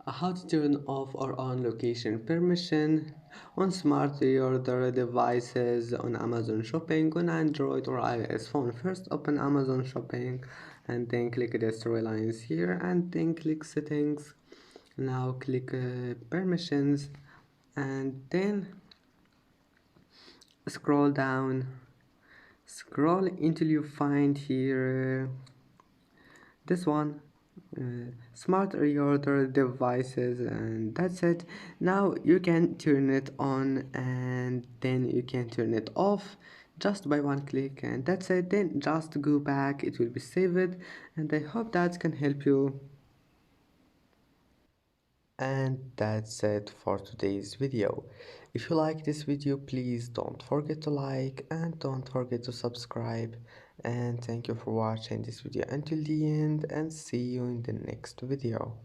How to turn off or on location permission on smart reorder devices on Amazon Shopping on Android or iOS phone. First open Amazon Shopping and then click the three lines here and then click settings. Now click permissions and then scroll down, scroll until you find here this one, smart reorder devices, and that's it. Now you can turn it on and then you can turn it off just by one click, and that's it. Then just go back, it will be saved, and I hope that can help you. And that's it for today's video. If you like this video, please don't forget to like and don't forget to subscribe. And thank you for watching this video until the end, and see you in the next video.